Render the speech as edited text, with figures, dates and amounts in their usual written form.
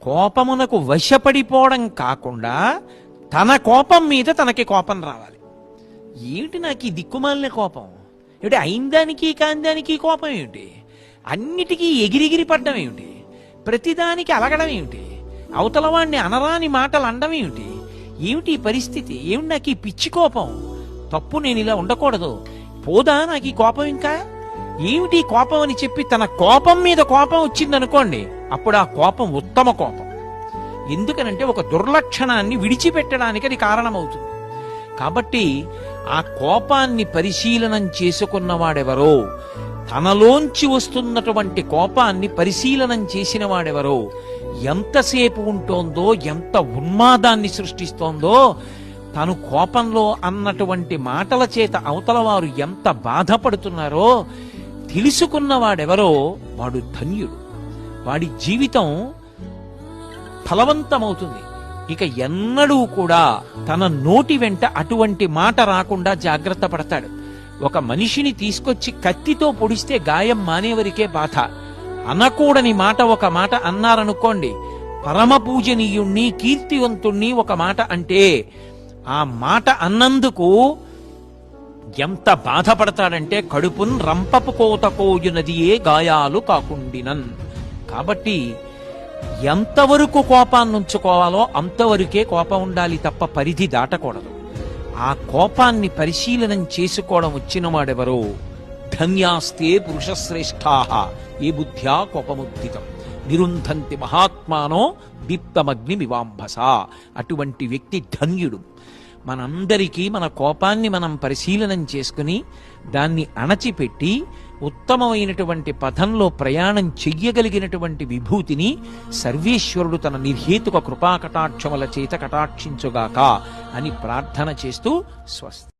కోపమునకు వశపడిపోవడం కాకుండా తన కోపం మీద తనకి కోపం రావాలి. ఏమిటి నాకు ఈ దిక్కుమాలిన కోపం ఏమిటి, అయిందానికి కాందానికి కోపం ఏమిటి, అన్నిటికీ ఎగిరిగిరి పడ్డం ఏమిటి, ప్రతిదానికి అలగడం ఏమిటి, అవతల వాణ్ణి అనరాని మాటలు అనడం ఏమిటి, ఏమిటి ఈ పరిస్థితి, ఏమిటి నాకు ఈ పిచ్చి కోపం, తప్పు, నేను ఇలా ఉండకూడదు, పోదా నాకు ఈ కోపం ఇంకా, ఏమిటి కోపం అని చెప్పి తన కోపం మీద కోపం వచ్చిందనుకోండి, అప్పుడు ఆ కోపం ఉత్తమ కోపం. ఎందుకనంటే ఒక దుర్లక్షణాన్ని విడిచిపెట్టడానికి అది కారణమవుతుంది. కాబట్టి ఆ కోపాన్ని పరిశీలనం చేసుకున్నవాడెవరో, తనలోంచి వస్తున్నటువంటి కోపాన్ని పరిశీలనం చేసిన వాడెవరో, ఎంతసేపు ఉంటోందో, ఎంత ఉన్మాదాన్ని సృష్టిస్తోందో, తను కోపంలో అన్నటువంటి మాటల చేత అవతల వారు ఎంత బాధపడుతున్నారో తెలుసుకున్నవాడెవరో వాడు ధన్యుడు. వాడి జీవితం ఫలవంతమవుతుంది. ఇక ఎన్నడూ కూడా తన నోటి వెంట అటువంటి మాట రాకుండా జాగ్రత్త పడతాడు. ఒక మనిషిని తీసుకొచ్చి కత్తితో పొడిస్తే గాయం మానేవరికే బాధ. అనకూడని మాట ఒక మాట అన్నారనుకోండి, పరమ పూజనీయుణ్ణి కీర్తివంతుణ్ణి ఒక మాట అంటే ఆ మాట అన్నందుకు ఎంత బాధపడతాడంటే కడుపున్ రంపపు కోత కోయునది ఏ గాయాలు కాకుండినన్. కాబట్టి ఎంతవరకు కోపాన్ని ఉంచుకోవాలో అంతవరకే కోపం ఉండాలి తప్ప పరిధి దాటకూడదు. ఆ కోపాన్ని పరిశీలనం చేసుకోవడం వచ్చిన వాడెవరో ధన్యాస్తే పురుషశ్రేష్ఠాః ఏ బుద్ధ్యా కోపముద్దితం నిరుంధంతి మహాత్మానో దీప్తమగ్నిమివాంభస. అటువంటి వ్యక్తి ధన్యుడు. మనందరికీ మన కోపాన్ని మనం పరిశీలనం చేసుకుని దాన్ని అణచిపెట్టి ఉత్తమమైనటువంటి పథంలో ప్రయాణం చెయ్యగలిగినటువంటి విభూతిని సర్వేశ్వరుడు తన నిర్హేతుక కృపాకటాక్షముల చేత కటాక్షించుగాక అని ప్రార్థన చేస్తూ స్వస్తి.